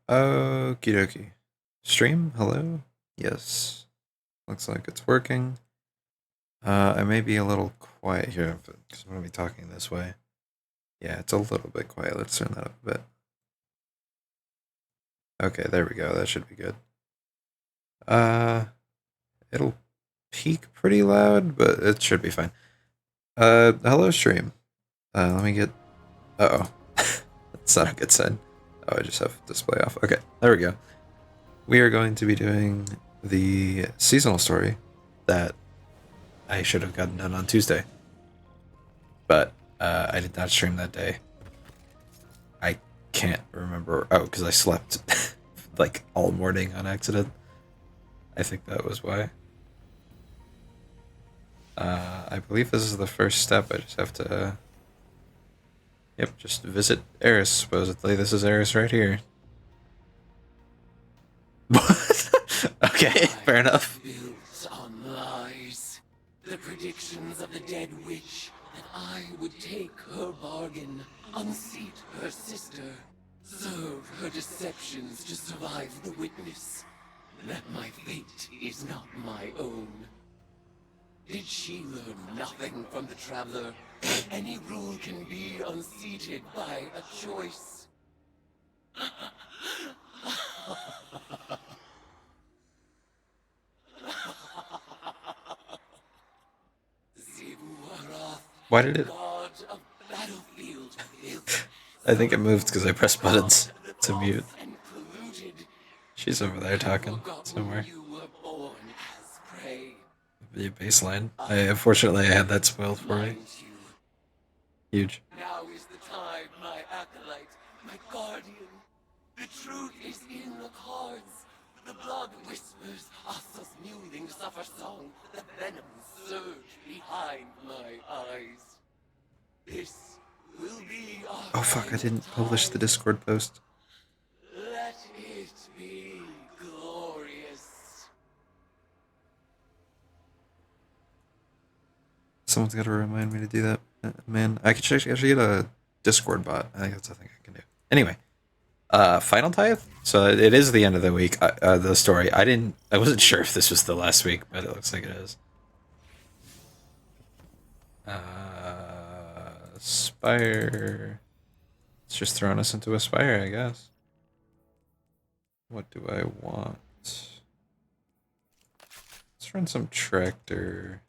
Okie dokie. Stream, hello? Yes. Looks like it's working. I may be a little quiet here because I'm going to be talking this way. Yeah, it's a little bit quiet. Let's turn that up a bit. Okay, there we go. That should be good. It'll peak pretty loud, but it should be fine. Hello stream. Let me get... Uh-oh. That's not a good sign. Oh, I just have display off. Okay, there we go. We are going to be doing the seasonal story that I should have gotten done on Tuesday. But I did not stream that day. I can't remember. Oh, because I slept like all morning on accident. I think that was why. I believe this is the first step. I just have to... Yep, just visit Eris, supposedly. This is Eris right here. What? Okay, fair enough. Built on lies. The predictions of the dead witch that I would take her bargain, unseat her sister, serve her deceptions to survive the witness. That my fate is not my own. Did she learn nothing from the Traveler? Any rule can be unseated by a choice. Why did it... I think it moved because I pressed buttons to mute. She's over there talking somewhere. The baseline. Unfortunately, I had that spoiled for me. Huge. Now is the time, my acolyte, my guardian. The truth is in the cards. The blood whispers, Asa's mewling suffer song. The venom surge behind my eyes. This will be our... Oh fuck, I didn't publish the Discord post. Let it be glorious. Someone's got to remind me to do that, man. I should get a Discord bot. I think that's a thing I can do. Anyway, Final Tithe. So it is the end of the week. The story. I wasn't sure if this was the last week, but it looks like it is. Spire. It's just throwing us into a spire, I guess. What do I want? Let's run some tractor.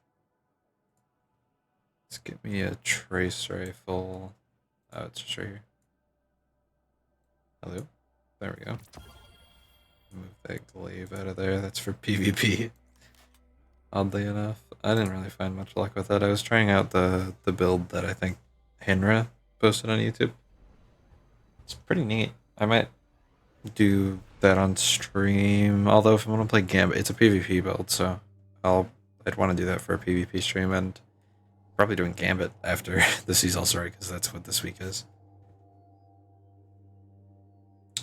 Let's get me a trace rifle. Oh, it's just right here. Hello? There we go. Move that glaive out of there. That's for PvP. Oddly enough. I didn't really find much luck with that. I was trying out the build that I think Hinra posted on YouTube. It's pretty neat. I might do that on stream. Although if I want to play Gambit, it's a PvP build, so I'd want to do that for a PvP stream, and probably doing Gambit after the seasonal story, because that's what this week is.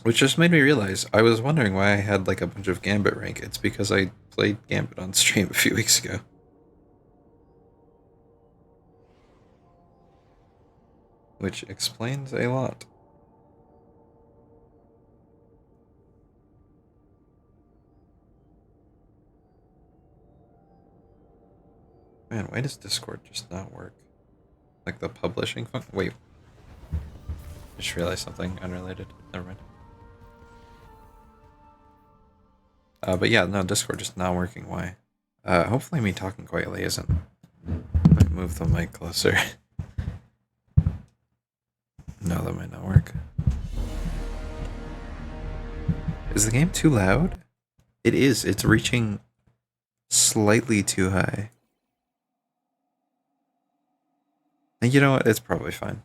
Which just made me realize, I was wondering why I had like a bunch of Gambit rank. It's because I played Gambit on stream a few weeks ago. Which explains a lot. Man, why does Discord just not work? Like the publishing function? Wait. I just realized something unrelated. Never mind. But yeah, no, Discord just not working. Why? Hopefully me talking quietly isn't. Let me move the mic closer. No, that might not work. Is the game too loud? It is. It's reaching slightly too high. And you know what? It's probably fine.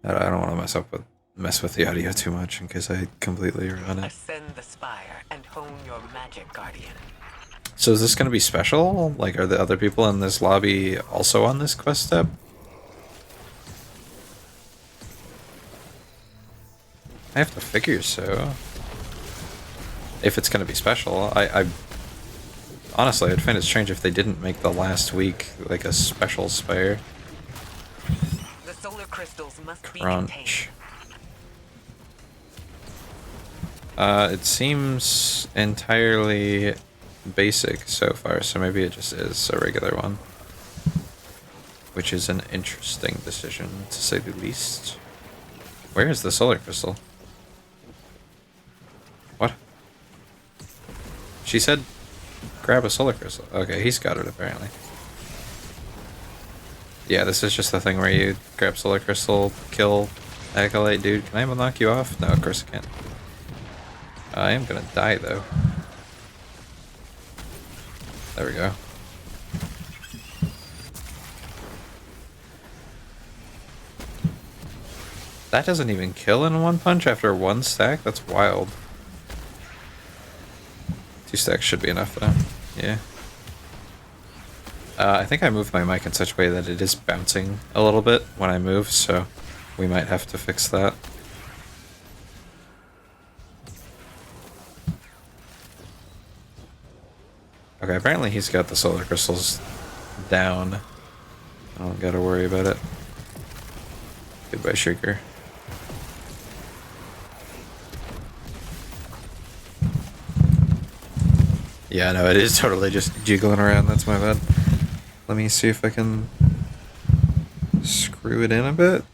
I don't want to mess with the audio too much in case I completely ruin it. Ascend the spire and hone your magic, Guardian. So is this going to be special? Like, are the other people in this lobby also on this quest step? I have to figure so. If it's going to be special, I honestly, I'd find it strange if they didn't make the last week like a special spire. The solar crystals must be Crunch. contained. It seems entirely basic so far, so maybe it just is a regular one. Which is an interesting decision, to say the least. Where is the solar crystal? What? She said grab a solar crystal. Okay, he's got it apparently. Yeah, this is just the thing where you grab solar crystal, kill Acolyte dude. Can I knock you off? No, of course I can't. I am gonna die though. There we go. That doesn't even kill in one punch after one stack? That's wild. 2 stacks should be enough though. Yeah. I think I moved my mic in such a way that it is bouncing a little bit when I move, so we might have to fix that. Okay, apparently he's got the solar crystals down. I don't gotta worry about it. Goodbye, Shrieker. Yeah, no, it is totally just jiggling around. That's my bad. Let me see if I can screw it in a bit.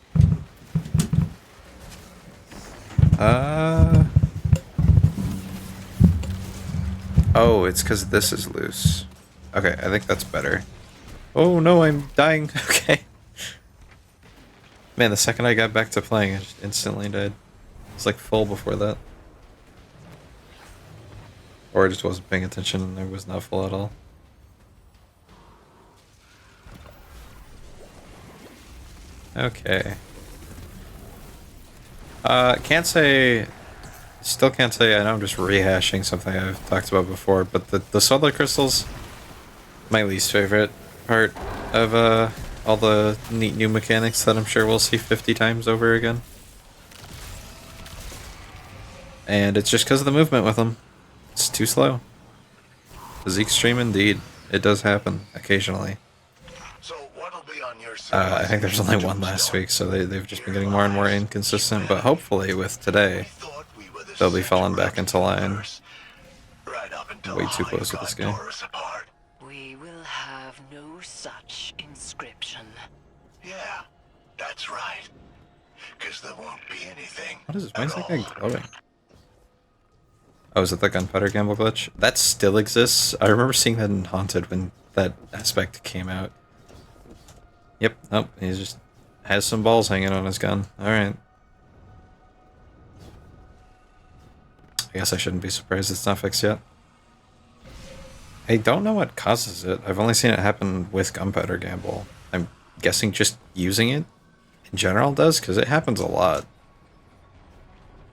Oh, it's because this is loose. Okay, I think that's better. Oh no, I'm dying. Okay. Man, the second I got back to playing, I just instantly died. It's like full before that. Or I just wasn't paying attention and I was not full at all. Okay. Can't say... Still can't say, I know I'm just rehashing something I've talked about before, but the solar crystals, my least favorite part of all the neat new mechanics that I'm sure we'll see 50 times over again. And it's just because of the movement with them. It's too slow. Physique stream indeed. It does happen occasionally. So what'll be on your I think there's only one last week, so they've just been getting more and more inconsistent, but hopefully with today, they'll be falling back into line. Way too close with this game. We will have no such inscription. Yeah, that's right. Because there won't be anything. What is this? Why is that guy glowing? Oh, is it the gunpowder gamble glitch? That still exists. I remember seeing that in Haunted when that aspect came out. Yep, nope, he just has some balls hanging on his gun. Alright. I guess I shouldn't be surprised it's not fixed yet. I don't know what causes it. I've only seen it happen with gunpowder gamble. I'm guessing just using it in general does, because it happens a lot.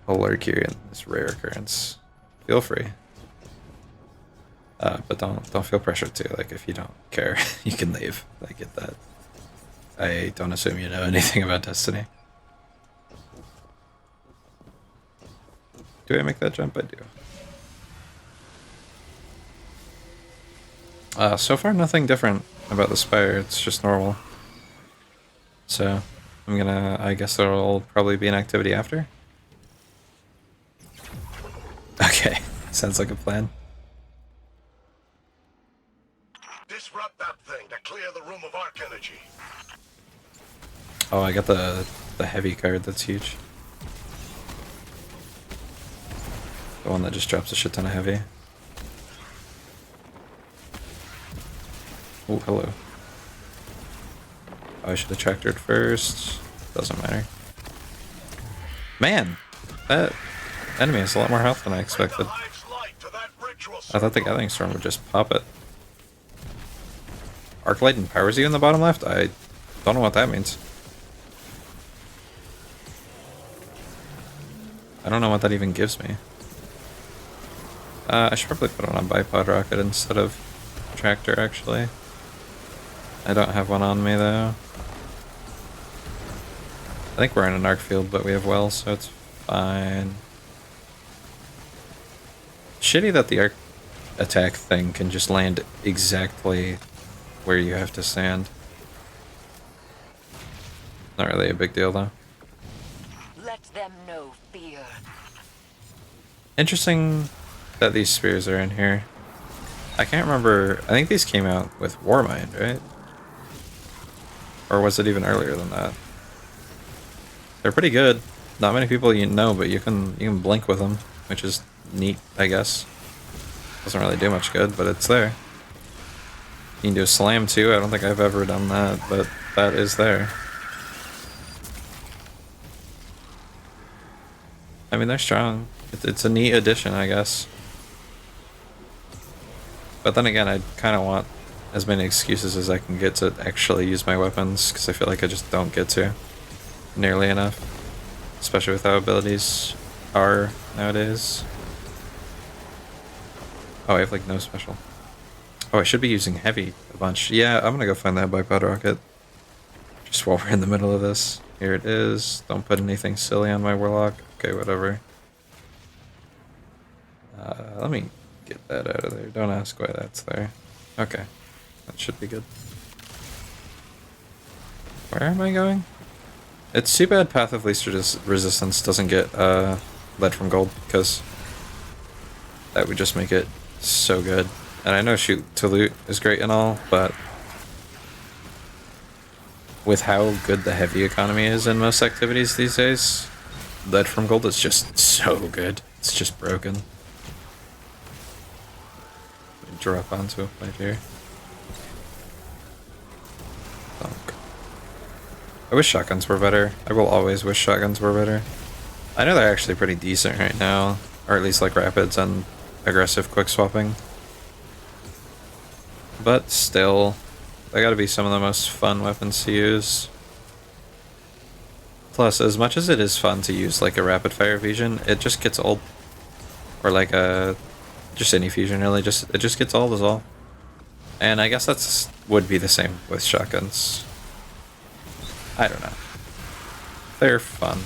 Polar Curian, this rare occurrence. Feel free. But don't feel pressured to. Like, if you don't care, you can leave. I get that. I don't assume you know anything about Destiny. Do I make that jump? I do. So far nothing different about the Spire. It's just normal. So, I guess there'll probably be an activity after. Okay, sounds like a plan. Disrupt that thing to clear the room of arc energy. Oh, I got the heavy card. That's huge. The one that just drops a shit ton of heavy. Oh, hello. Oh, I should have tractored first. Doesn't matter. Man, that enemy has a lot more health than I expected. I thought the Gathering Storm would just pop it. Arclight empowers you in the bottom left? I don't know what that means. I don't know what that even gives me. I should probably put on a bipod rocket instead of tractor, actually. I don't have one on me, though. I think we're in an arc field, but we have wells, so it's fine. Shitty that the arc attack thing can just land exactly where you have to stand. Not really a big deal, though. Let them know fear. Interesting that these spears are in here. I can't remember. I think these came out with Warmind, right? Or was it even earlier than that? They're pretty good. Not many people you know, but you can blink with them, which is neat, I guess. Doesn't really do much good, but it's there. You can do a slam too. I don't think I've ever done that, but that is there. I mean, they're strong. It's a neat addition, I guess. But then again, I kind of want as many excuses as I can get to actually use my weapons, because I feel like I just don't get to nearly enough. Especially with how abilities are nowadays. Oh, I have like no special. Oh, I should be using heavy a bunch. Yeah, I'm gonna go find that bipod rocket. Just while we're in the middle of this. Here it is. Don't put anything silly on my warlock. Okay, whatever. Let me get that out of there. Don't ask why that's there. Okay. That should be good. Where am I going? It's too bad Path of Least Resistance doesn't get lead from gold, because that would just make it so good. And I know shoot to loot is great and all, but with how good the heavy economy is in most activities these days, lead from gold is just so good. It's just broken. Drop onto it right here. Thunk. I wish shotguns were better. I will always wish shotguns were better. I know they're actually pretty decent right now, or at least like rapids and aggressive quick swapping. But still, they gotta be some of the most fun weapons to use. Plus, as much as it is fun to use like a rapid fire fusion, it just gets old. Or like a just any fusion really, it just gets old as all. And I guess that's would be the same with shotguns. I don't know. They're fun.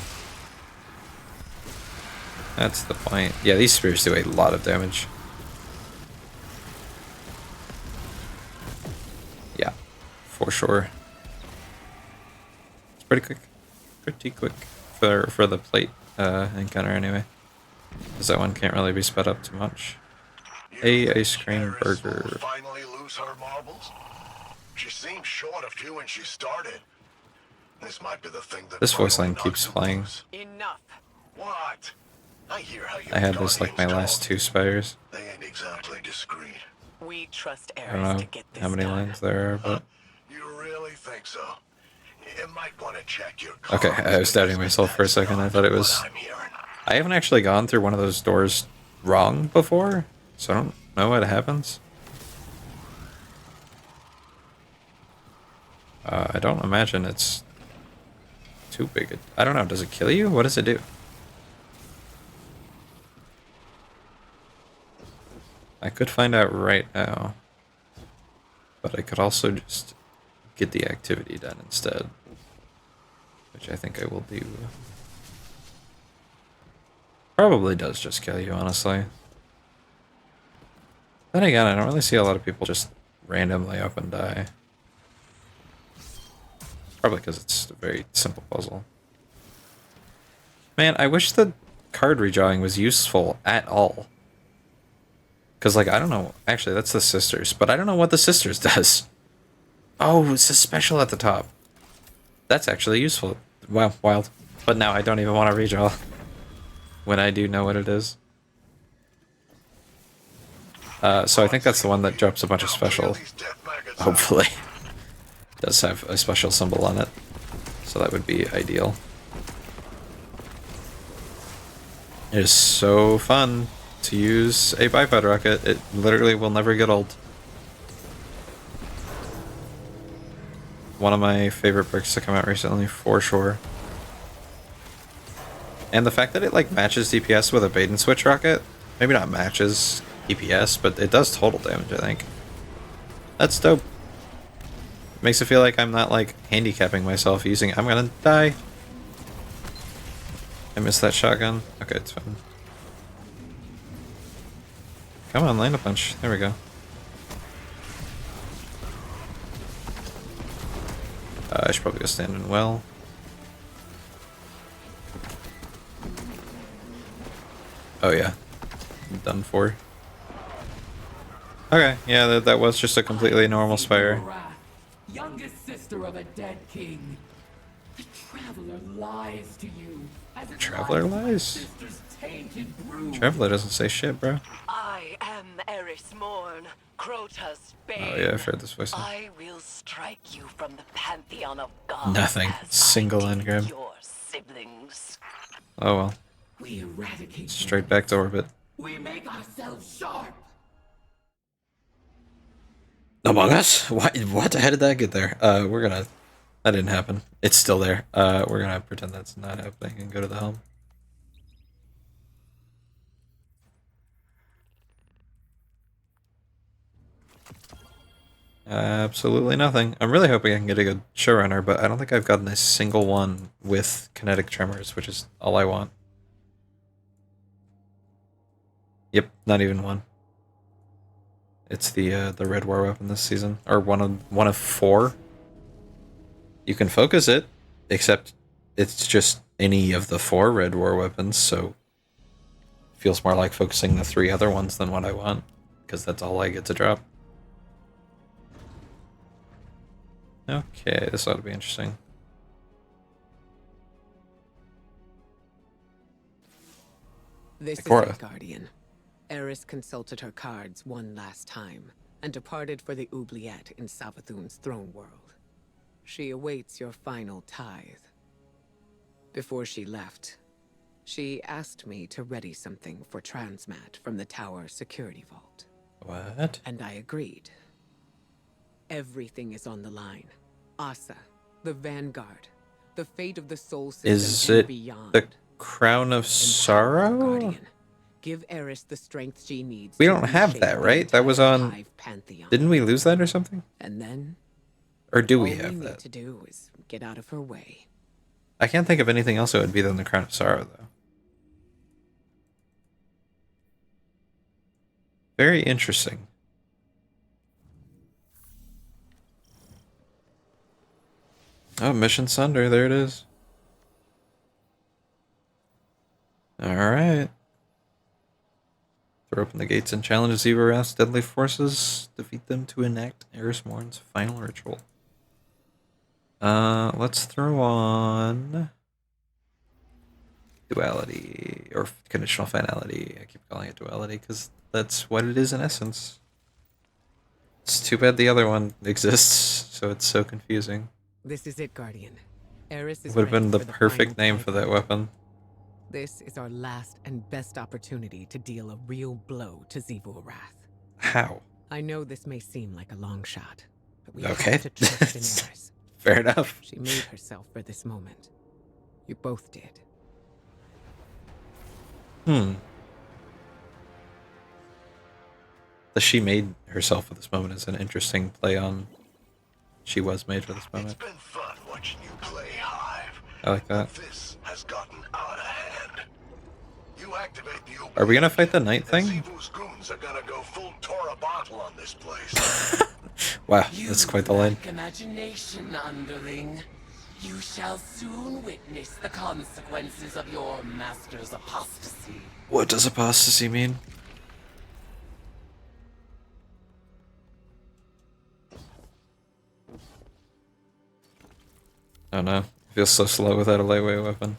That's the point. Yeah, these spears do a lot of damage. Yeah, for sure. It's pretty quick. Pretty quick for the plate encounter anyway. Because that one can't really be sped up too much. A ice cream burger. Finally lose her marbles? She seemed short of you when she started. This might be the thing that This voice finally line knocks keeps you playing. loose. Enough. What? I hear how you I had this like my last two spires. They ain't exactly discreet. We trust I don't Eris know to get this how many done. lines there are, but You really think so? You might want to check your okay, I was doubting myself for a second. I thought it was. I'm hearing. I haven't actually gone through one of those doors wrong before, so I don't know what happens. I don't imagine it's too big. I don't know. Does it kill you? What does it do? I could find out right now, but I could also just get the activity done instead, which I think I will do. Probably does just kill you, honestly. Then again, I don't really see a lot of people just randomly up and die. Probably because it's a very simple puzzle. Man, I wish the card redrawing was useful at all. Because, like, I don't know. Actually, that's the Sisters, but I don't know what the Sisters does. Oh, it's a special at the top. That's actually useful. Wow, wild. But now I don't even want to redraw when I do know what it is. So I think that's the one that drops a bunch of special. Hopefully. Does have a special symbol on it. So that would be ideal. It is so fun to use a bipod rocket. It literally will never get old. One of my favorite bricks to come out recently, for sure. And the fact that it like matches DPS with a bait and switch rocket, maybe not matches DPS, but it does total damage, I think. That's dope. Makes it feel like I'm not like handicapping myself using it. I'm gonna die. I missed that shotgun. Okay, it's fine. Come on, land a punch. There we go. I should probably go stand in well. Oh yeah. done for. Okay, yeah, that was just a completely normal spire. Wrath, youngest sister of a dead king. The Traveler lies to you, as it Traveler lies to my lies? sister's tainted brood. Traveler doesn't say shit, bro. I am Eris Morn, Crota's bane. Oh yeah, I've heard this voice. I will strike you from the pantheon of gods. Nothing. As Single I did engram. your siblings. Oh well. We eradicate Straight back to orbit. We make ourselves sharp. Among Us? What? How did that get there? We're gonna... That didn't happen. It's still there. We're gonna pretend that's not happening and go to the helm. Absolutely nothing. I'm really hoping I can get a good showrunner, but I don't think I've gotten a single one with kinetic tremors, which is all I want. Yep, not even one. It's the red war weapon this season, or one of 4. You can focus it, except it's just any of the 4 red war weapons, so feels more like focusing the 3 other ones than what I want, because that's all I get to drop. Okay, this ought to be interesting. This is Ikora. it, Guardian. Eris consulted her cards one last time, and departed for the oubliette in Savathun's throne world. She awaits your final tithe. Before she left, she asked me to ready something for Transmat from the tower security vault. What? And I agreed. Everything is on the line. Asa, the Vanguard, the fate of the Soul System Is and it beyond. the Crown of Empower Sorrow? Guardian. Give Eris the strength she needs. We to don't have reshape that, the right? That was entire on... Hive Pantheon. Didn't we lose that or something? And then Or do we all have we need that? to do is get out of her way. I can't think of anything else that would be than the Crown of Sorrow, though. Very interesting. Oh, Mission Sunder, there it is. Alright. Throw open the gates and challenge Zevarath's deadly forces. Defeat them to enact Eris Morn's final ritual. Let's throw on... Duality, or conditional finality. I keep calling it duality because that's what it is in essence. It's too bad the other one exists, so it's so confusing. This is it, Guardian. Eris It is would have been ready the for perfect final name for that weapon. This is our last and best opportunity to deal a real blow to Zevarath. How? I know this may seem like a long shot, but we Okay. have to trust in Eris. Fair enough. She made herself for this moment. You both did. The she made herself for this moment is an interesting play on she was made for this It's moment. been fun watching you play Hive. I like that. This has gotten out of hand. You activate the Are we gonna fight the night thing? Zevu's goons are gonna go full Tora bottle on this place. Wow, that's quite the line. Lack imagination, underling. You shall soon witness the consequences of your master's apostasy. What does apostasy mean? Oh no, it feels so slow without a lightweight weapon.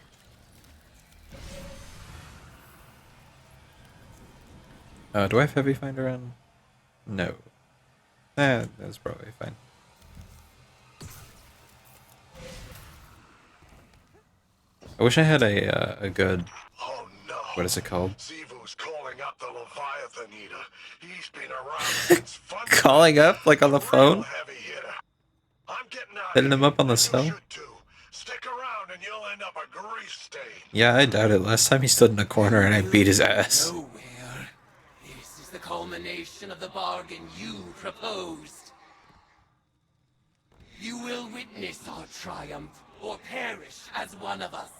Do I have heavy finder on? No. That's probably fine. I wish I had a good... Oh no. What is it called? Zevu's calling up the Leviathan Eater. He's been around since fun. Calling up, like on the Real phone? heavy hitter. I'm getting out Hitting of him up on the here. cell? You should too. Stick around and you'll end up a grease stain. Yeah, I doubt it. Last time he stood in a corner and I beat his ass. Nowhere. This is the culmination of the bargain you proposed. You will witness our triumph or perish as one of us.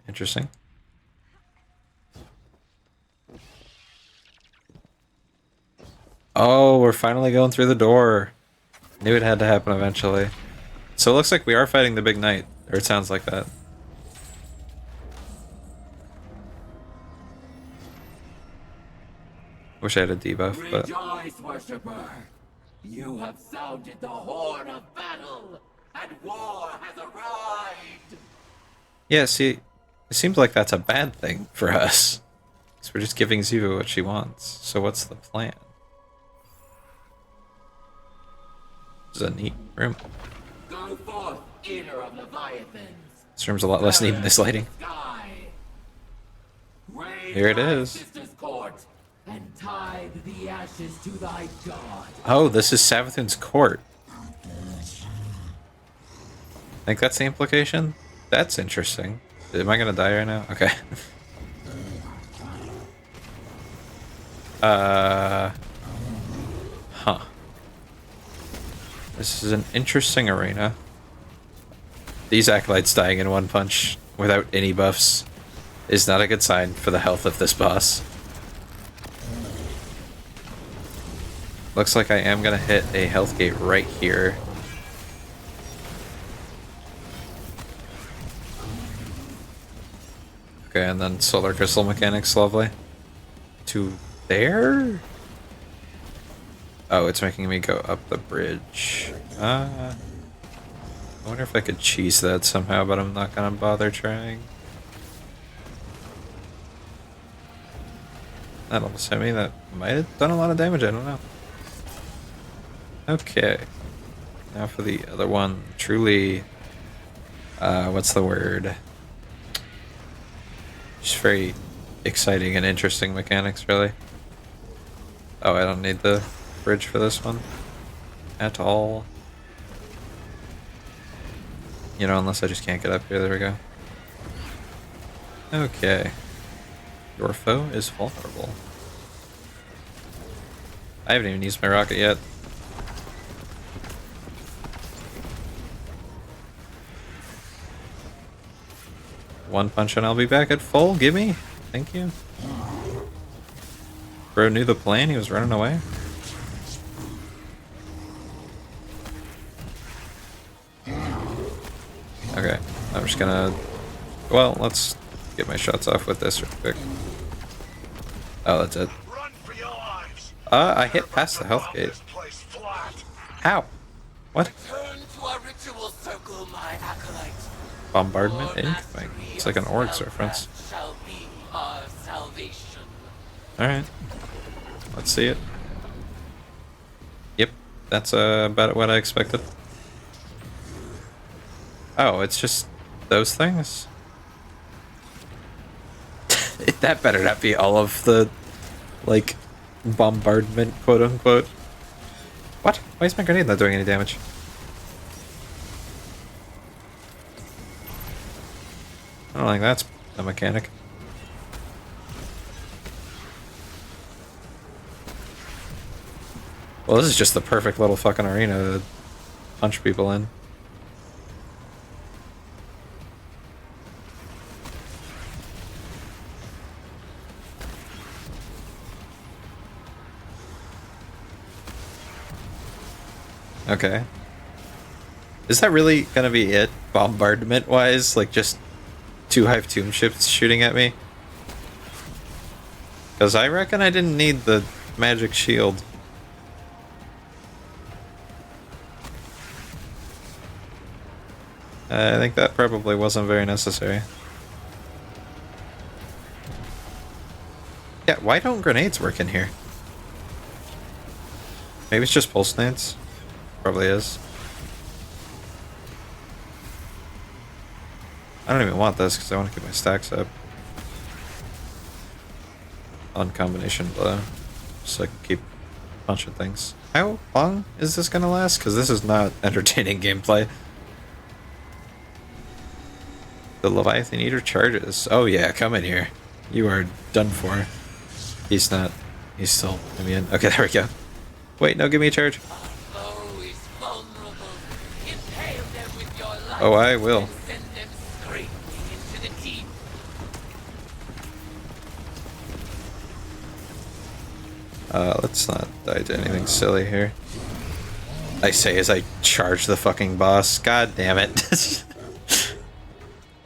Interesting. Oh, we're finally going through the door. Knew it had to happen eventually. So it looks like we are fighting the big knight, or it sounds like that. Wish I had a debuff, but Rejoice, worshipper! You have sounded the horn of battle, and war has arrived! yeah, see, it seems like that's a bad thing for us. Because we're just giving Ziva what she wants. So what's the plan? This is a neat room. Go forth, eater of Leviathans! This room's a lot less neat than this lighting. Sky. Here it is. Sister's court, and tithe the ashes to thy god. Oh, this is Savathun's court. Think that's the implication? That's interesting. Am I gonna die right now? Okay. Huh. This is an interesting arena. These acolytes dying in one punch without any buffs is not a good sign for the health of this boss. Looks like I am gonna hit a health gate right here. Okay, and then solar crystal mechanics, lovely. To there? Oh, it's making me go up the bridge. I wonder if I could cheese that somehow, but I'm not gonna bother trying. That almost hit me. That might have done a lot of damage, I don't know. Okay. Now for the other one. Truly, what's the word? Just very exciting and interesting mechanics, really. Oh, I don't need the bridge for this one at all. You know, unless I just can't get up here. There we go. Okay. Your foe is vulnerable. I haven't even used my rocket yet. One punch and I'll be back at full. Gimme. Thank you. Bro knew the plan. He was running away. Okay. I'm just gonna... Well, let's get my shots off with this real quick. Oh, that's it. Run for your lives. I hit past the health gate. This place flat. How? What? Turn to our ritual circle, my acolyte. Bombardment Your incoming. mastery It's like an of orcs reference. spellcraft shall be our salvation. Alright. Let's see it. Yep. That's about what I expected. Oh, it's just those things? That better not be all of the, like, bombardment, quote-unquote. What? Why is my grenade not doing any damage? I don't think that's a mechanic. Well, this is just the perfect little fucking arena to punch people in. Okay. Is that really gonna be it, bombardment-wise? Like, just 2 Hive Tomb ships shooting at me? Because I reckon I didn't need the magic shield. I think that probably wasn't very necessary. Yeah, why don't grenades work in here? Maybe it's just pulse nades? Probably is. I don't even want this because I want to keep my stacks up. On combination blow. So I can keep punching things. How long is this gonna last? Because this is not entertaining gameplay. The Leviathan Eater charges. Oh yeah, come in here. You are done for. He's not. He's still immune. Okay, there we go. Wait, no, give me a charge. Foe is vulnerable. Impale them with your light. Oh, I will. And send them scraping into the deep. Let's not die to anything silly here. I say as I charge the fucking boss. God damn it.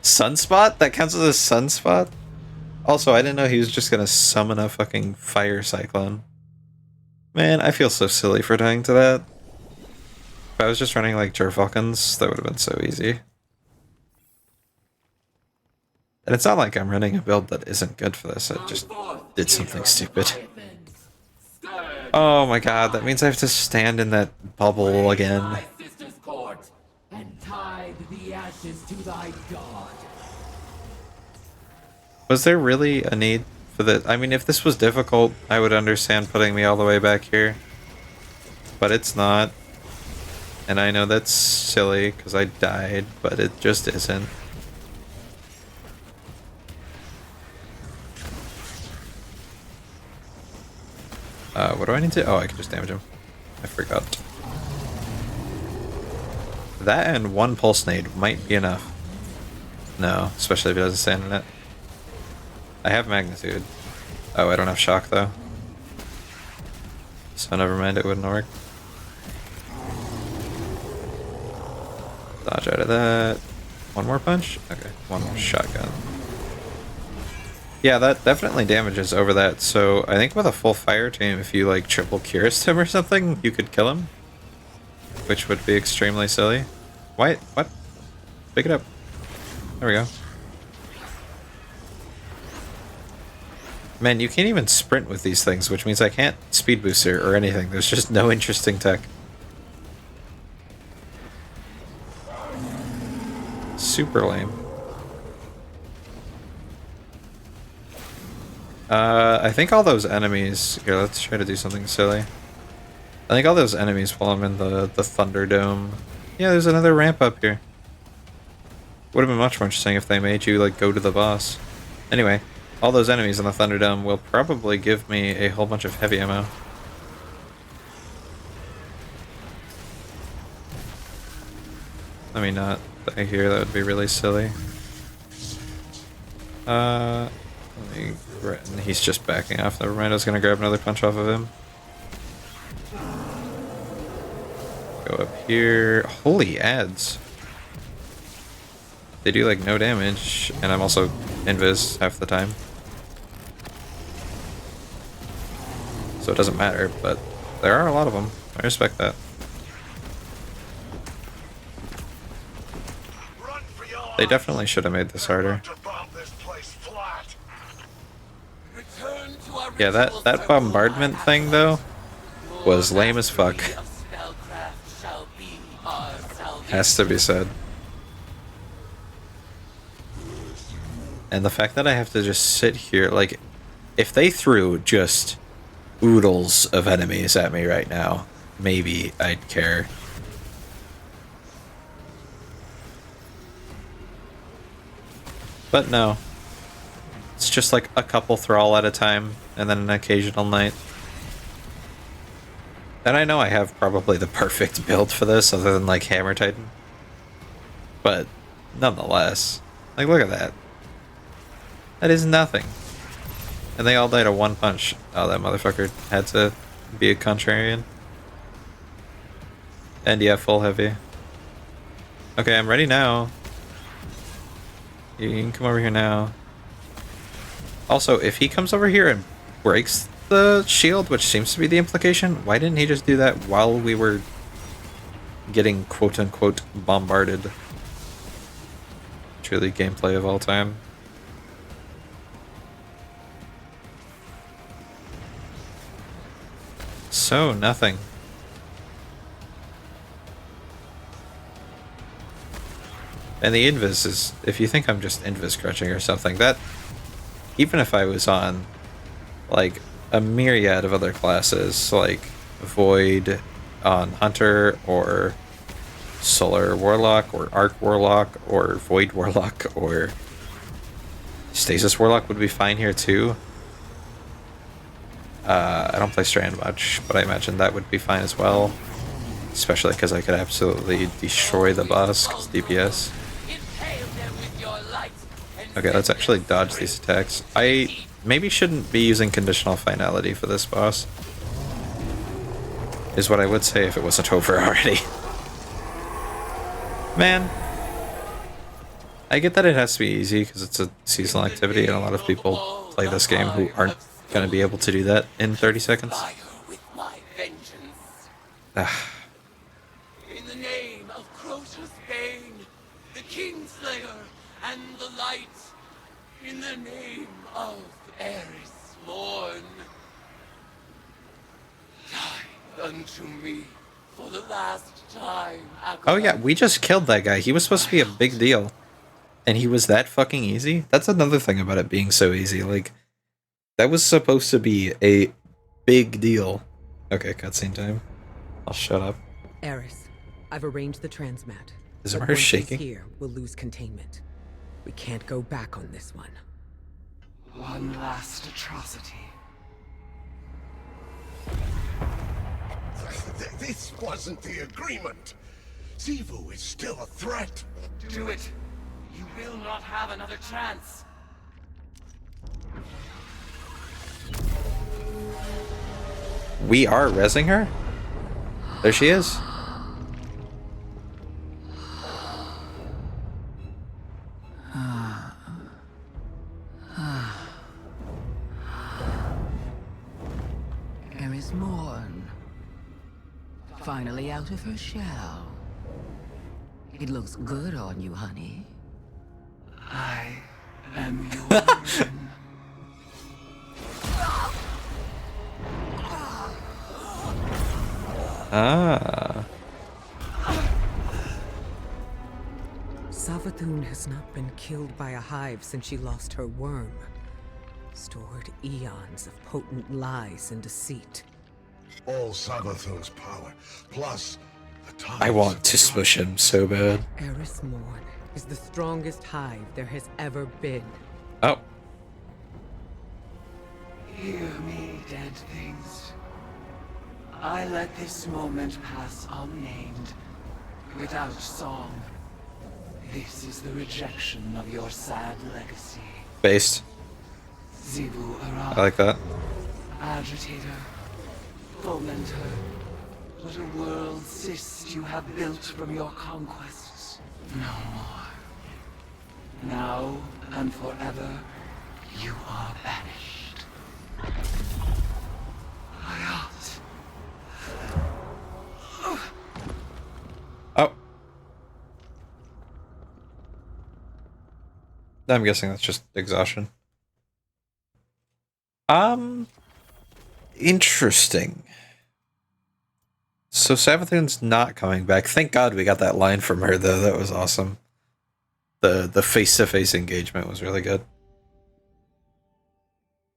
Sunspot? That counts as a sunspot? Also, I didn't know he was just gonna summon a fucking fire cyclone. Man, I feel so silly for dying to that. If I was just running like Gerfalcons, that would have been so easy. And it's not like I'm running a build that isn't good for this, I just did something stupid. Oh my god, that means I have to stand in that bubble again. And tide the ashes to thy god. Was there really a need for that? I mean, if this was difficult, I would understand putting me all the way back here. But it's not. And I know that's silly, because I died, but it just isn't. What do I need to... Oh, I can just damage him. I forgot. That and one pulse nade might be enough. No, especially if he doesn't stand in it. I have magnitude. Oh, I don't have shock though. So never mind, it wouldn't work. Dodge out of that. One more punch? Okay, one more shotgun. Yeah, that definitely damages over that, so I think with a full fire team, if you like triple Curist him or something, you could kill him. Which would be extremely silly. Why? What? Pick it up. There we go. Man, you can't even sprint with these things, which means I can't speed booster or anything. There's just no interesting tech. Super lame. I think all those enemies... Here, let's try to do something silly. I think all those enemies while I'm in the Thunderdome... Yeah, there's another ramp up here. Would have been much more interesting if they made you, like, go to the boss. Anyway, all those enemies in the Thunderdome will probably give me a whole bunch of heavy ammo. Let me not die here, that would be really silly. Let me... He's just backing off, never mind, I was gonna grab another punch off of him. Go up here. Holy ads. They do like no damage, and I'm also invis half the time. So it doesn't matter, but there are a lot of them. I respect that. They definitely should have made this harder. Yeah, that bombardment thing though was lame as fuck. Has to be said. And the fact that I have to just sit here, like, if they threw just oodles of enemies at me right now, maybe I'd care. But no. It's just like a couple thrall at a time, and then an occasional knight. And I know I have probably the perfect build for this, other than like Hammer Titan. But nonetheless, like look at that. That is nothing. And they all died at one punch. Oh, that motherfucker had to be a contrarian. And yeah, full heavy. Okay, I'm ready now. You can come over here now. Also, if he comes over here and breaks the shield, which seems to be the implication, why didn't he just do that while we were getting quote-unquote bombarded? Truly gameplay of all time. So, nothing. And the invis is, if you think I'm just invis crutching or something, that, even if I was on, like, a myriad of other classes, like Void on Hunter, or Solar Warlock, or Arc Warlock, or Void Warlock, or Stasis Warlock would be fine here too. I don't play Strand much, but I imagine that would be fine as well. Especially because I could absolutely destroy the boss, because DPS. Okay, let's actually dodge these attacks. I maybe shouldn't be using conditional finality for this boss. Is what I would say if it wasn't over already. Man. I get that it has to be easy because it's a seasonal activity and a lot of people play this game who aren't going to be able to do that in 30 seconds. In the name of Crota's Bane, the Kingslayer, and the Light. In the name of Eris Morn. Die unto me for the last time, Oh yeah, Acolyte. we just killed that guy. He was supposed to be a big deal. And he was that fucking easy? That's another thing about it being so easy. Like, that was supposed to be a big deal. Okay, cutscene time. I'll shut up. Eris, I've arranged the transmat. Is But Mars once shaking? he's here, we'll lose containment. We can't go back on this one. One last atrocity. This wasn't the agreement. Zivu is still a threat. Do it. You will not have another chance. We are rezzing her? There she is. Eris Morn. Finally out of her shell. It looks good on you, honey. I am yours. Ah. Savathun has not been killed by a hive since she lost her worm. Stored eons of potent lies and deceit. All Savathun's power, plus the time. I want to smush him so bad. Eris Morn is the strongest hive there has ever been. Oh. Hear me, dead things. I let this moment pass unnamed, without song. This is the rejection of your sad legacy. Based. Zivu Arah, I like that. agitator, fomenter, what a world cyst you have built from your conquests. No more. Now and forever, you are banished. Hayat. Oh. I'm guessing that's just exhaustion. Interesting. So Savathun's not coming back. Thank God we got that line from her, though. That was awesome. The face-to-face engagement was really good.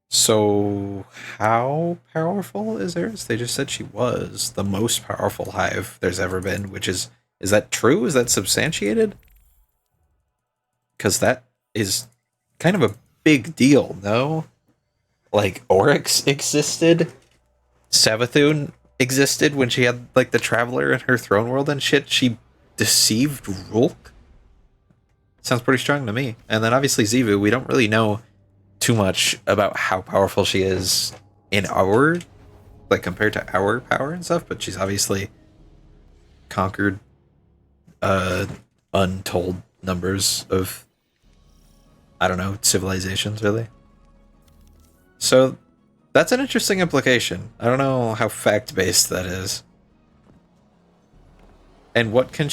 So, how powerful is Eris? They just said she was the most powerful hive there's ever been, which is that true? Is that substantiated? Because that is kind of a big deal, no? Like, Oryx existed, Savathun existed when she had, like, the Traveler in her throne world and shit. She deceived Rulk? Sounds pretty strong to me. And then obviously Zivu, we don't really know too much about how powerful she is in our, like, compared to our power and stuff, but she's obviously conquered untold numbers of, I don't know, civilizations, really. So that's an interesting implication. I don't know how fact-based that is. And what can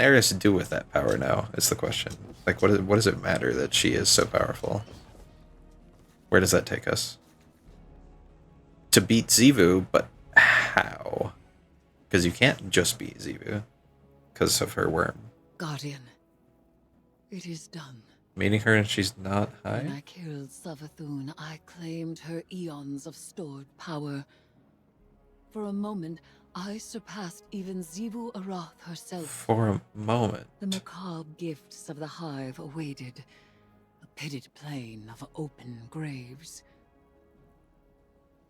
Eris do with that power now, is the question. Like, what does it matter that she is so powerful? Where does that take us? To beat Zivu, but how? Because you can't just beat Zivu because of her worm. Guardian, it is done. Meeting her and she's not When high? I killed Savathun, I claimed her eons of stored power. For a moment, I surpassed even Zivu Arath herself. For a moment. The macabre gifts of the hive awaited. A pitted plain of open graves.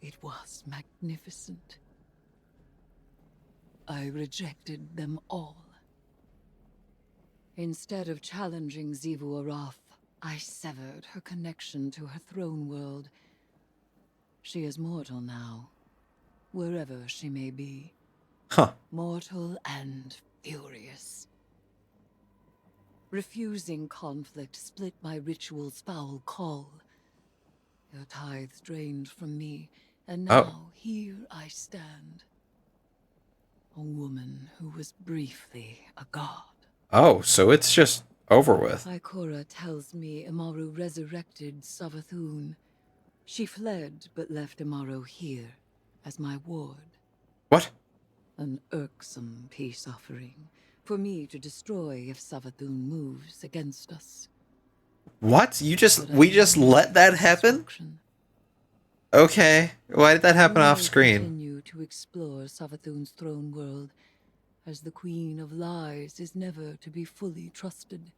It was magnificent. I rejected them all. Instead of challenging Zivu Arath, I severed her connection to her throne world. She is mortal now, wherever she may be. Huh. Mortal and furious. Refusing conflict split my ritual's foul call. Your tithes drained from me, and now here I stand. A woman who was briefly a god. Oh, so it's just over with. Ikora tells me Amaru resurrected Savathun. She fled, but left Amaru here as my ward. What? An irksome peace offering for me to destroy if Savathun moves against us. What? We just let that happen? Okay. Why did that happen off screen? Continue to explore Savathun's throne world, as the Queen of Lies is never to be fully trusted.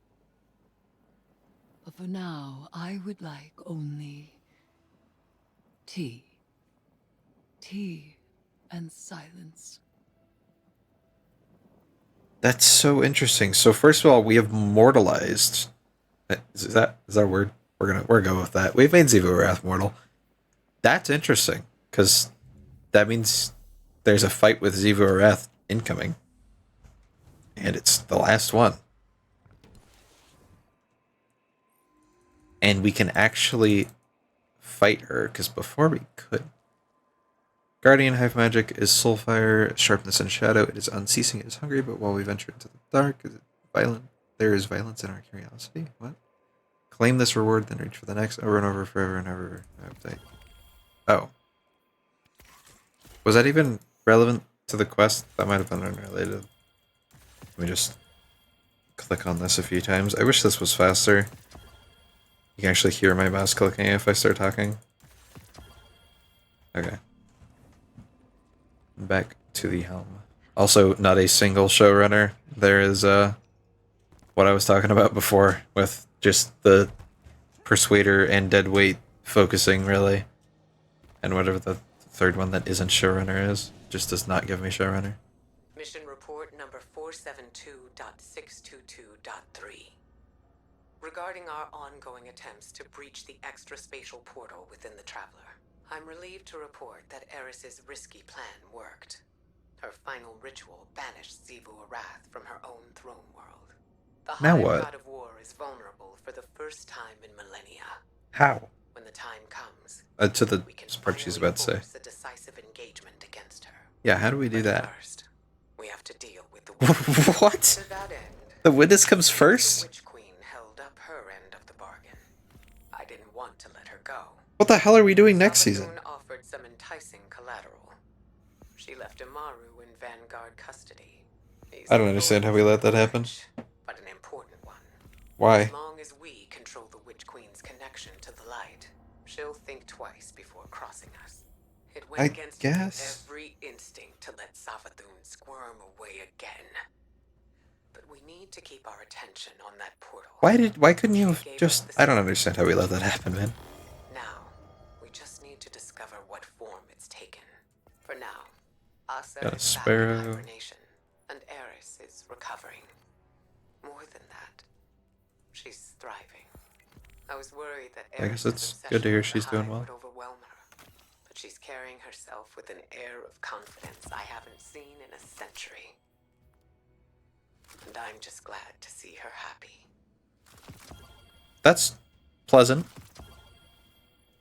But for now, I would like only tea. Tea and silence. That's so interesting. So first of all, we have mortalized. Is that a word? We're gonna go with that. We've made Xivu Arath mortal. That's interesting, because that means there's a fight with Xivu Arath incoming. And it's the last one. And we can actually fight her, because before we could. Guardian Hive Magic is Soulfire, Sharpness and Shadow. It is unceasing, it is hungry, but while we venture into the dark, is it violent? There is violence in our curiosity. What? Claim this reward, then reach for the next, over and over, forever and ever. Update. Oh. Was that even relevant to the quest? That might have been unrelated. Let me just click on this a few times. I wish this was faster. You can actually hear my mouse clicking if I start talking. Okay. Back to the helm. Also, not a single showrunner. There is what I was talking about before with just the Persuader and Deadweight focusing, really. And whatever the third one that isn't showrunner is, just does not give me showrunner. Mission report number 472.622.3. Regarding our ongoing attempts to breach the extraspatial portal within the Traveler, I'm relieved to report that Eris's risky plan worked. Her final ritual banished Xivu Arath from her own throne world. The Now High what? God of War is vulnerable for the first time in millennia. How? When the time comes, To the we can part she's finally about to say. force a decisive engagement against her. Yeah, how do we do But that? first, we have to deal with the witch. What? To that end, The witness comes the first? Witch Queen held up her end of the bargain. I didn't want to let her go. What the hell are we doing next season? Savathun offered some enticing collateral. She left Amaru in Vanguard custody. He's I don't understand how we let that happen. rich, but an important one. Why? As long as we control the Witch Queen's connection to the light, she'll think twice before crossing us. It went I against guess. every instinct to let Savathun squirm away again. But we need to keep our attention on that portal. Why couldn't you have just... I don't understand how we let that happen, man. Now, we just need to discover what form it's taken. For now, Asa Got a is back in sparrow. hibernation, and Eris is recovering. More than that, she's thriving. I was worried that I guess Eris's it's good to hear obsession with she's the doing Hive well. would overwhelm her. But she's carrying herself with an air of confidence I haven't seen in a century. And I'm just glad to see her happy. That's pleasant.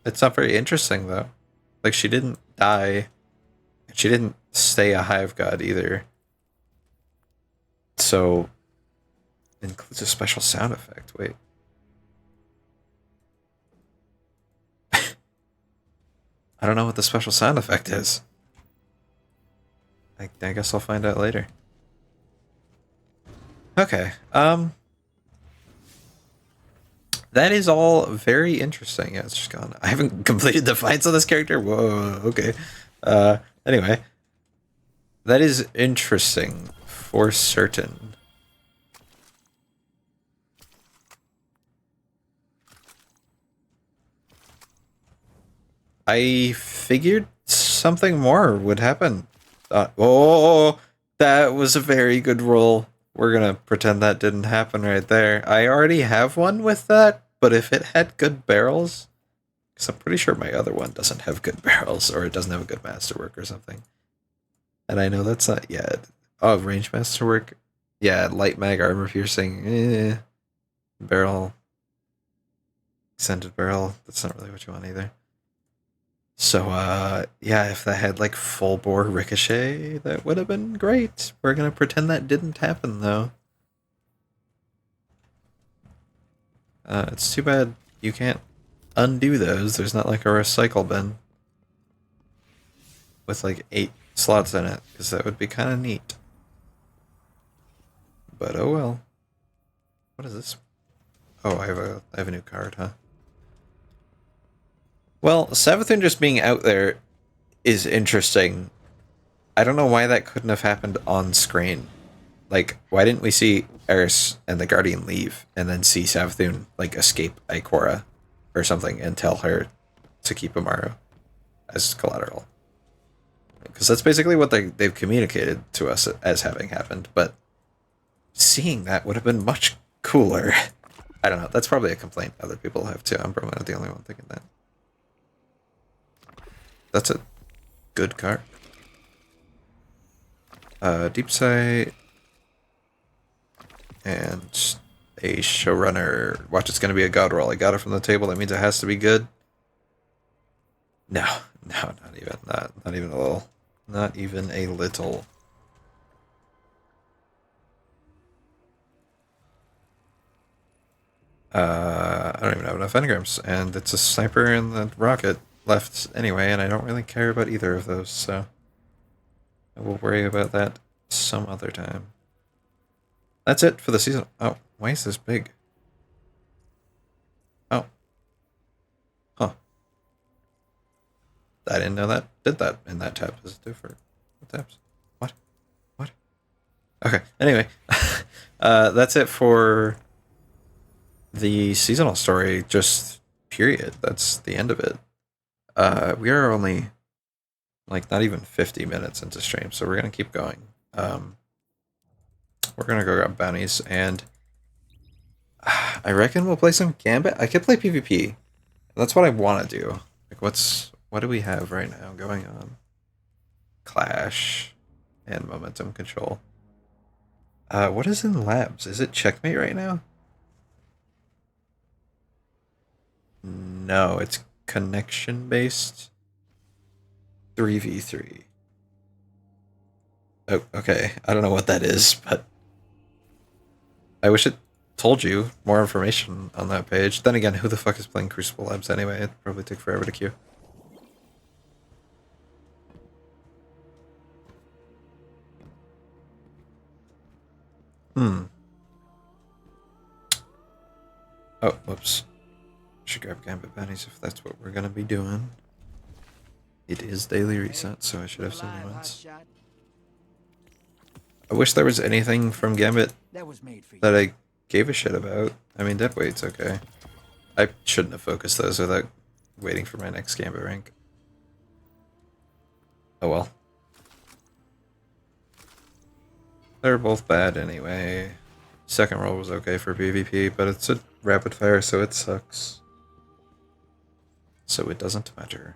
It's not very interesting, though. Like, she didn't die. She didn't stay a hive god, either. So, includes a special sound effect. Wait. I don't know what the special sound effect is. I guess I'll find out later. Okay, that is all very interesting. Yeah, it's just gone. I haven't completed the fights on this character. Whoa, okay. Anyway. That is interesting, for certain. I figured something more would happen. Oh, that was a very good roll. We're gonna pretend that didn't happen right there. I already have one with that, but if it had good barrels, because I'm pretty sure my other one doesn't have good barrels, or it doesn't have a good masterwork or something. And I know that's not yet. Oh, range masterwork. Yeah, light mag armor piercing. Barrel. Extended barrel. That's not really what you want either. So, yeah, if that had like full bore ricochet, that would have been great. We're gonna pretend that didn't happen though. It's too bad you can't undo those. There's not like a recycle bin with like 8 slots in it, because that would be kind of neat. But oh well. What is this? Oh, I have a new card, huh? Well, Savathun just being out there is interesting. I don't know why that couldn't have happened on screen. Like, why didn't we see Eris and the Guardian leave and then see Savathun like escape Ikora or something and tell her to keep Amaru as collateral? Because that's basically what they've communicated to us as having happened, but seeing that would have been much cooler. I don't know. That's probably a complaint other people have too. I'm probably not the only one thinking that. That's a good card. Deep Sight and a Showrunner. Watch, it's going to be a God roll. I got it from the table. That means it has to be good. No, not even. Not even a little. Not even a little. I don't even have enough engrams, and it's a sniper and the rocket left anyway, and I don't really care about either of those, so I will worry about that some other time. That's it for the season. Oh, why is this big? Oh. Huh. I didn't know that did that in that tab. Does it do for what tabs? What? What? Okay, anyway. That's it for the seasonal story, just period. That's the end of it. We are only like not even 50 minutes into stream, so we're gonna keep going. We're gonna go grab bounties, and I reckon we'll play some Gambit. I could play PvP. That's what I want to do. Like, what do we have right now going on? Clash and momentum control. What is in labs? Is it checkmate right now? No, it's connection based. 3v3. Oh, okay. I don't know what that is, but I wish it told you more information on that page. Then again, who the fuck is playing Crucible Labs anyway? It'd probably take forever to queue. Oh, whoops. Should grab Gambit Bounties if that's what we're gonna be doing. It is daily reset, so I should have some new ones. I wish there was anything from Gambit that I gave a shit about. I mean, Deadweight's okay. I shouldn't have focused those without waiting for my next Gambit rank. Oh well. They're both bad anyway. Second roll was okay for PvP, but it's a rapid fire, so it sucks. So it doesn't matter.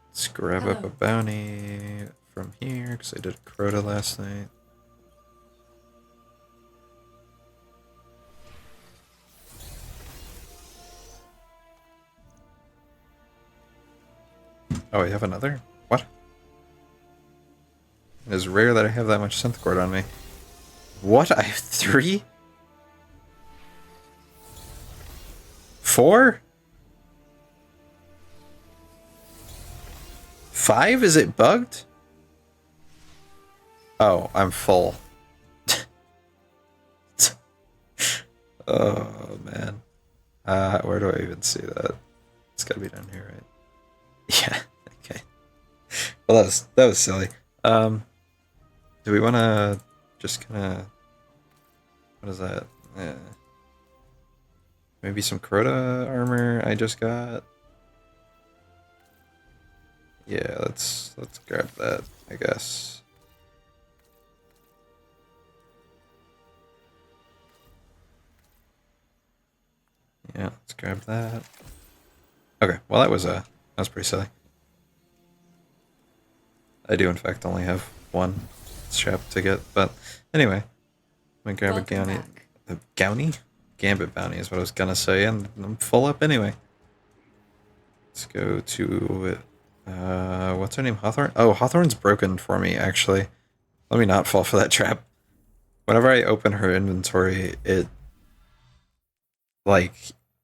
Let's grab up a bounty from here, because I did a Crota last night. Oh, I have another? What? It is rare that I have that much synth cord on me. What? I have 3? 4? 5? Is it bugged? Oh, I'm full. Oh, man. Where do I even see that? It's gotta be down here, right? Yeah, okay. Well, that was silly. Do we want to just kind of... What is that? Maybe some Crota armor I just got. Yeah, let's grab that, I guess. Yeah, let's grab that. Okay, well that was pretty silly. I do in fact only have one strap to get, but anyway, I'm gonna grab a Gownie. A Gownie? Gambit bounty is what I was gonna say, and I'm full up anyway. Let's go to what's her name? Hawthorne? Oh, Hawthorne's broken for me, actually. Let me not fall for that trap. Whenever I open her inventory, it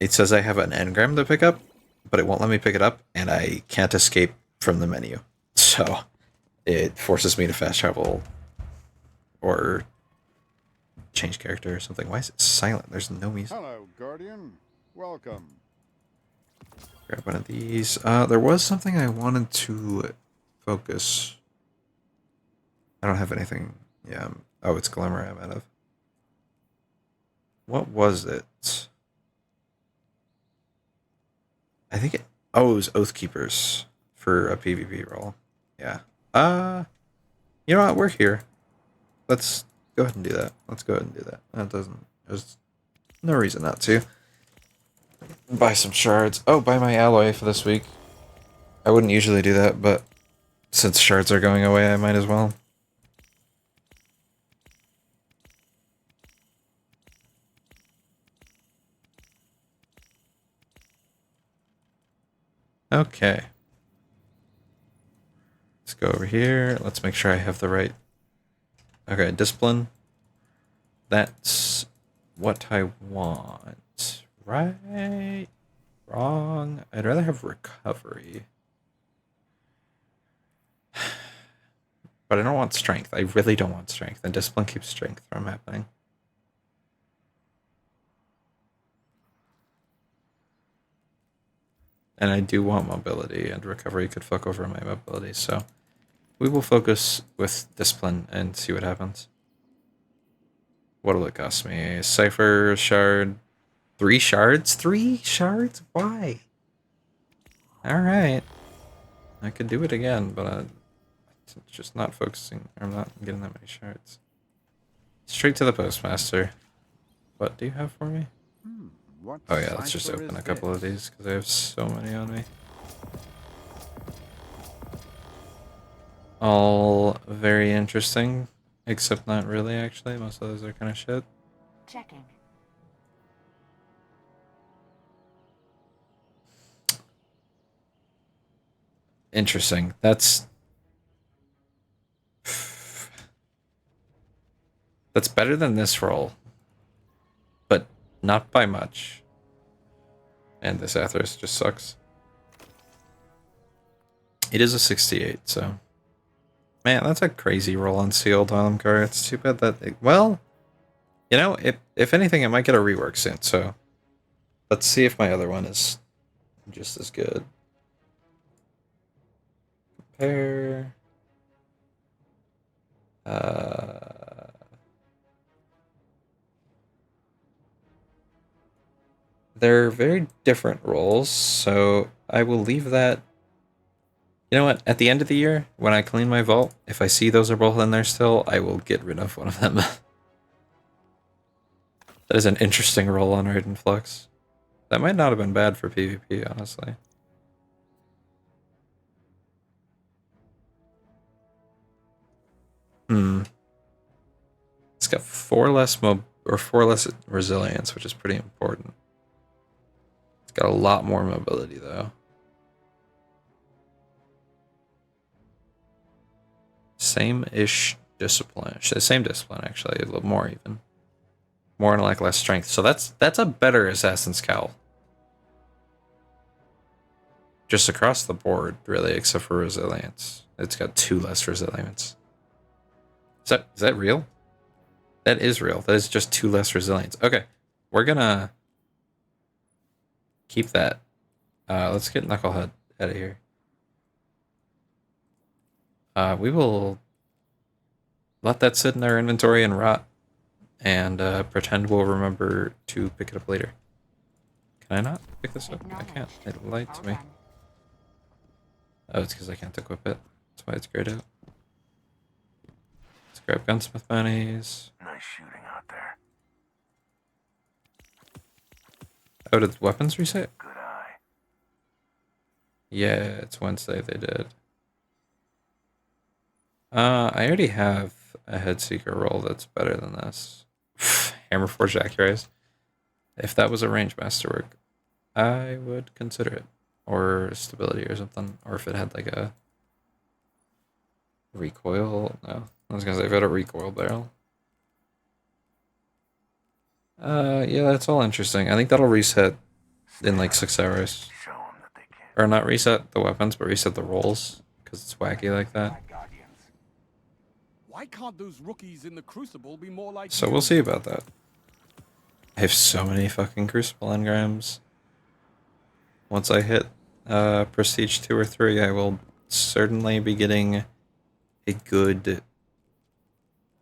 says I have an engram to pick up, but it won't let me pick it up, and I can't escape from the menu. So it forces me to fast travel or change character or something. Why is it silent? There's no music. Hello, Guardian. Welcome. Grab one of these. There was something I wanted to focus. I don't have anything. Yeah. Oh, it's Glimmer I'm out of. What was it? I think it. Oh, it was Oathkeepers for a PvP role. Yeah. You know what? We're here. Let's go ahead and do that. Let's go ahead and do that. That doesn't. There's no reason not to. Buy some shards. Oh, buy my alloy for this week. I wouldn't usually do that, but since shards are going away, I might as well. Okay. Let's go over here. Let's make sure I have the right... Okay, discipline. That's what I want. Right? Wrong. I'd rather have recovery. But I don't want strength. I really don't want strength. And discipline keeps strength from happening. And I do want mobility, and recovery could fuck over my mobility, so we will focus with discipline and see what happens. What'll it cost me? Cypher, shard, 3 shards? 3 shards? Why? Alright. I could do it again, but I'm just not focusing. I'm not getting that many shards. Straight to the postmaster. What do you have for me? What Oh yeah, let's just cipher open is a couple of this? these because I have so many on me. All very interesting, except not really actually. Most of those are kind of shit. Checking. Interesting. That's better than this roll, but not by much. And this Athos just sucks. It is a 68, so man, that's a crazy roll on sealed Alamcar. It's too bad that well, you know, if anything, it might get a rework soon. So let's see if my other one is just as good. Compare. They're very different roles, so I will leave that. You know what? At the end of the year, when I clean my vault, if I see those are both in there still, I will get rid of one of them. That is an interesting roll on Raid and Flux. That might not have been bad for PvP, honestly. It's got 4 less resilience, which is pretty important. It's got a lot more mobility though. Same-ish discipline. Same discipline actually, a little more even. More and like less strength. So that's a better Assassin's Cowl. Just across the board, really, except for resilience. It's got 2 less resilience. Is that real? That is real. That is just 2 less resilience. Okay. We're gonna keep that. Let's get Knucklehead out of here. We will let that sit in our inventory and rot, and pretend we'll remember to pick it up later. Can I not pick this up? I can't. It lied to me. Oh, it's because I can't equip it. That's why it's grayed out. Let's grab gunsmith bounties. Nice shooting out there. Oh, did weapons reset? Good eye. Yeah, it's Wednesday. They did. I already have a Headseeker roll that's better than this. Hammerforged Accuracy. If that was a range masterwork, I would consider it. or stability or something, or if it had like a recoil. No, I was gonna say if it had a recoil barrel. Yeah, that's all interesting. I think that'll reset in like 6 hours. Show 'em that they can't. Or not reset the weapons, but reset the rolls, because it's wacky like that. Why can't those rookies in the Crucible be more like So you? we'll see about that. I have so many fucking Crucible engrams. Once I hit Prestige 2 or 3, I will certainly be getting a good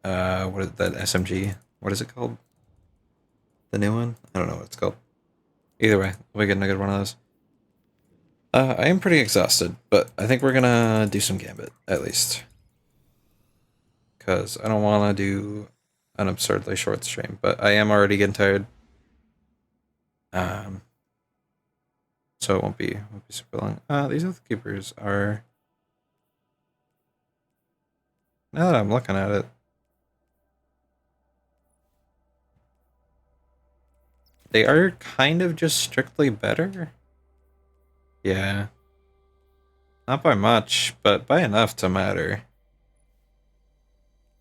what is that SMG? What is it called? The new one? I don't know what it's called. Either way, we'll be getting a good one of those. I am pretty exhausted, but I think we're gonna do some Gambit, at least. Because I don't want to do an absurdly short stream, but I am already getting tired. So it won't be super long. These other keepers are... Now that I'm looking at it, they are kind of just strictly better. Yeah. Not by much, but by enough to matter.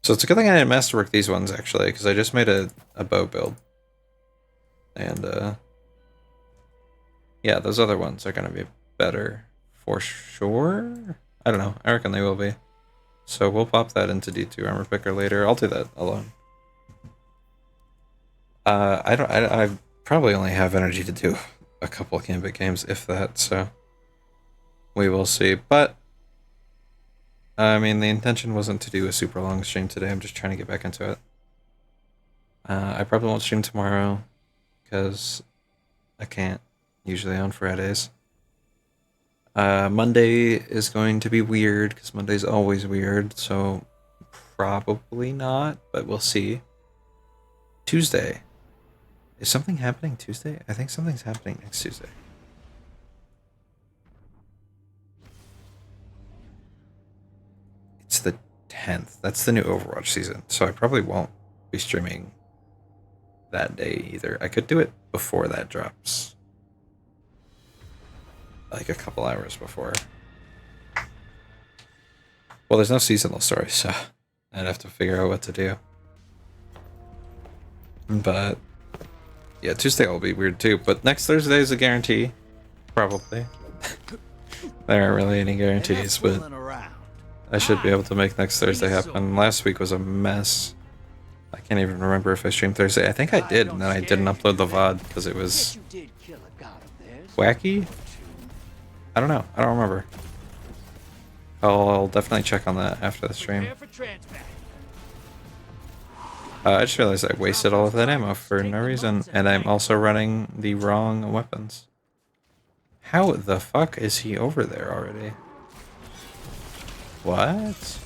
So it's a good thing I didn't masterwork these ones, actually, because I just made a bow build. And, yeah, those other ones are going to be better for sure. I don't know. I reckon they will be. So we'll pop that into D2 Armor Picker later. I'll do that alone. I probably only have energy to do a couple of Gambit games, if that, so we will see. But I mean, the intention wasn't to do a super long stream today. I'm just trying to get back into it. I probably won't stream tomorrow because I can't usually on Fridays. Monday is going to be weird because Monday's always weird, so probably not, but we'll see. Tuesday. Is something happening Tuesday? I think something's happening next Tuesday. It's the 10th. That's the new Overwatch season, so I probably won't be streaming that day either. I could do it before that drops. Like a couple hours before. Well, there's no seasonal story, so I'd have to figure out what to do. But yeah, Tuesday will be weird too, but next Thursday is a guarantee. Probably. There aren't really any guarantees, but I should be able to make next Thursday happen. Last week was a mess. I can't even remember if I streamed Thursday. I think I did, and then I didn't upload the VOD because it was wacky? I don't know. I don't remember. I'll definitely check on that after the stream. I just realized I wasted all of that ammo for no reason, and I'm also running the wrong weapons. How the fuck is he over there already? What?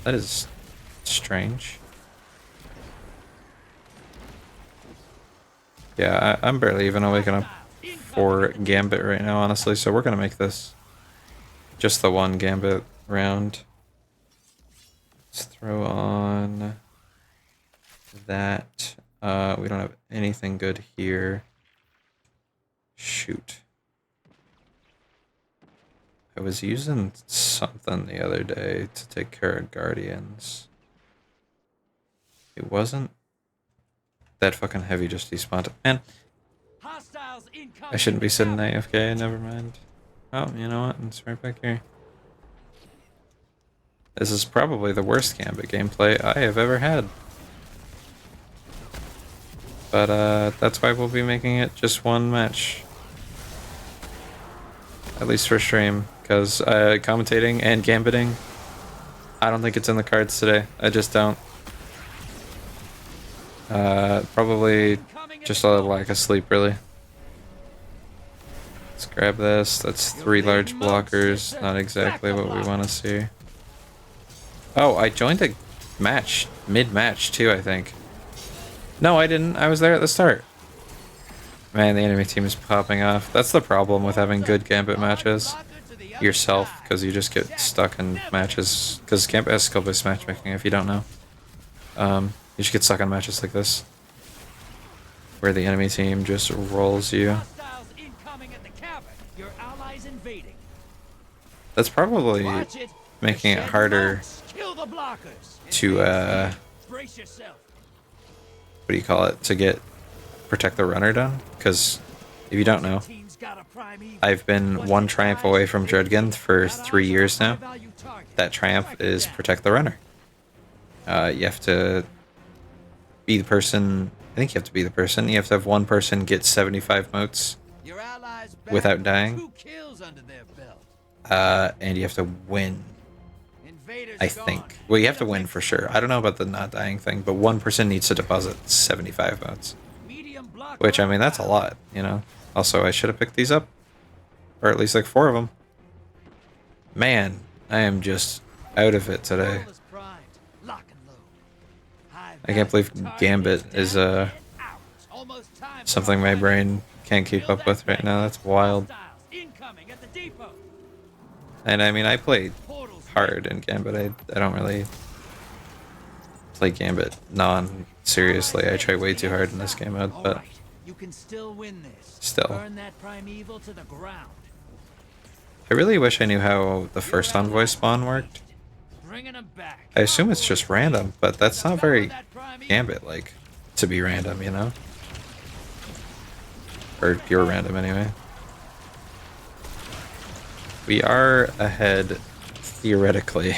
That is strange. Yeah, I'm barely even waking up for Gambit right now, honestly, so we're gonna make this just the one Gambit round. Let's throw on that. We don't have anything good here. Shoot. I was using something the other day to take care of Guardians. It wasn't that fucking heavy just despawned. Man, I shouldn't be sitting AFK, never mind. Oh, you know what? It's right back here. This is probably the worst Gambit gameplay I have ever had. But that's why we'll be making it just one match. At least for stream, because commentating and Gambiting, I don't think it's in the cards today. I just don't. Probably just a lack of sleep, really. Let's grab this. That's 3 large blockers. Not exactly what we want to see. Oh, I joined a match, mid-match too, I think. No, I didn't. I was there at the start. Man, the enemy team is popping off. That's the problem with having good Gambit matches. Yourself, because you just get stuck in matches. Because Gambit has skill-based matchmaking, if you don't know. You just get stuck in matches like this. Where the enemy team just rolls you. invading. That's probably Watch it. making it Shed harder monks, kill the blockers. to Brace yourself. what do you call it, to get protect the runner done, because if you don't know, Team's got a prime evil. I've been one triumph away from Jurgen for 3 years now. High-value target. That triumph is protect the runner. You have to be the person, I think you have to be the person, you have to have one person get 75 motes Your allies back without with dying. 2 kills under their belt. And you have to win, Invaders I gone. think. Well, you have to win for sure. I don't know about the not dying thing, but one person needs to deposit 75 motes. Medium block Which, I right mean, that's a now. lot, you know? Also, I should have picked these up. Or at least like 4 of them. Man, I am just out of it today. Roll is primed. Lock and load. High I can't believe value target Gambit is down and out. Almost time for something our my prime brain can't keep Build up that with right thing. now. That's wild. Hostiles incoming at the depot. And I mean, I played Portals hard in Gambit. I don't really play Gambit non-seriously. I try way too hard in this game mode, All but right. You can still win this. still. Burn that primeval to the ground. I really wish I knew how the first envoy spawn worked. Bringing them back. I assume it's just random, but that's not very That primeval. Gambit-like to be random, you know? Or pure random, anyway. We are ahead, theoretically.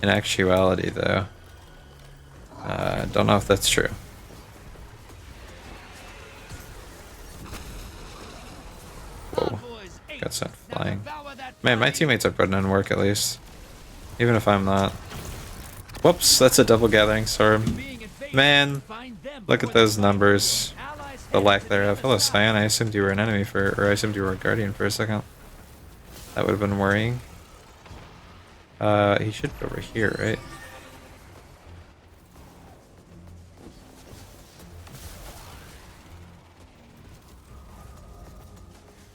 In actuality, though. Don't know if that's true. Whoa. Envoys eight. Got sent Now flying. devour that Man, my primeval. teammates are putting in work, at least. Even if I'm not. Whoops, that's a double gathering storm. Being invaded. Man, Find them look at before those they numbers. Allies The headed lack to thereof. other Hello, side. Cyan. I assumed you were an enemy or I assumed you were a guardian for a second. That would have been worrying. He should be over here, right?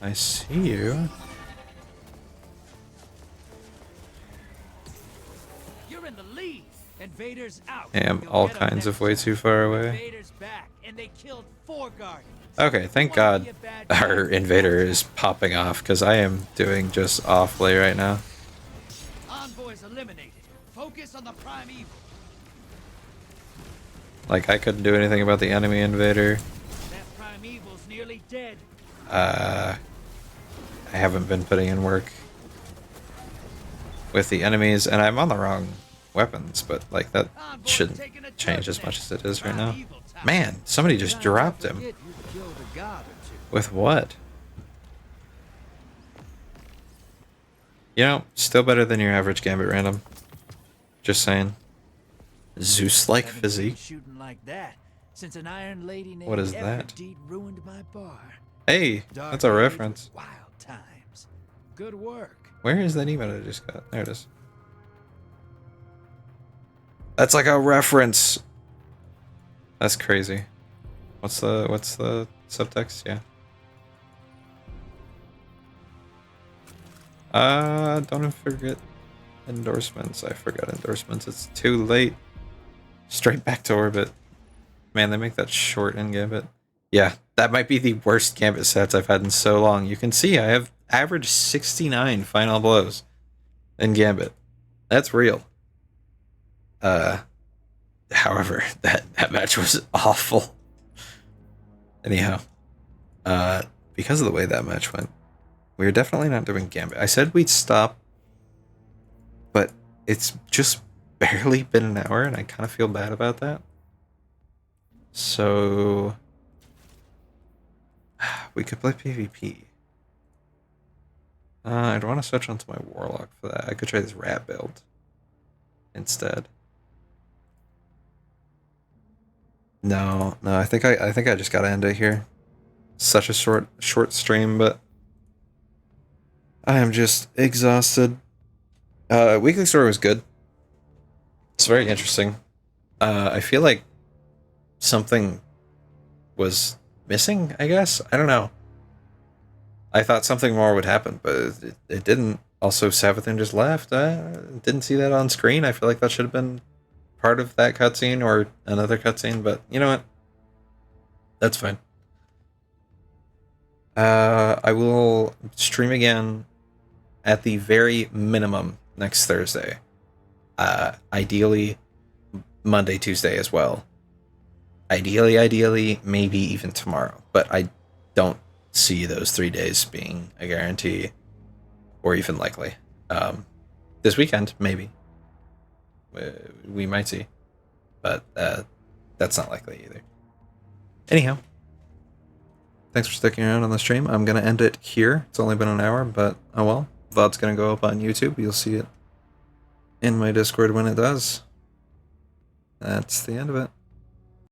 I see you. You're in the lead. Invaders out. I am You'll all get 'em kinds of next way time. too far away. Invaders back, and they killed 4 guardians. Okay, thank Wanna God be a bad our guy? invader is popping off, because I am doing just awfully right now. Envoys eliminated. Focus on the primeval. Like, I couldn't do anything about the enemy invader. That primeval's nearly dead. I haven't been putting in work with the enemies, and I'm on the wrong weapons, but like that Envoys shouldn't taking a change turn as much now. as it is right now. Primeval time. Man, somebody just Time to dropped him. forget you killed a god or two. With what? You know, still better than your average Gambit random. Just saying. Zeus-like Haven't physique. been shooting like that since an iron lady named What is that? Aphrodite ruined my bar. Hey, Dark that's a age, reference. Wild times. Good work. Where is that emote I just got? There it is. That's like a reference. That's crazy. What's the subtext? Yeah. Don't forget endorsements. I forgot endorsements. It's too late. Straight back to orbit. Man, they make that short in Gambit. Yeah, that might be the worst Gambit stats I've had in so long. You can see I have average 69 final blows in Gambit. That's real. However, that match was awful. Anyhow, because of the way that match went, we were definitely not doing Gambit. I said we'd stop, but it's just barely been an hour, and I kind of feel bad about that. So we could play PvP. I'd want to switch onto my Warlock for that. I could try this Rat build instead. No, I think I just gotta end it here. Such a short stream, but I am just exhausted. Weekly Story was good. It's very interesting. I feel like something was missing, I guess. I don't know. I thought something more would happen, but it didn't. Also, Savathun just left. Didn't see that on screen. I feel like that should have been part of that cutscene or another cutscene, but you know what? That's fine. I will stream again at the very minimum next Thursday. Ideally, Monday, Tuesday as well. Ideally, maybe even tomorrow. But I don't see those 3 days being a guarantee or even likely. This weekend, maybe. We might see. But that's not likely either. Anyhow, thanks for sticking around on the stream. I'm going to end it here. It's only been an hour, but oh well. VOD's going to go up on YouTube. You'll see it in my Discord when it does. That's the end of it.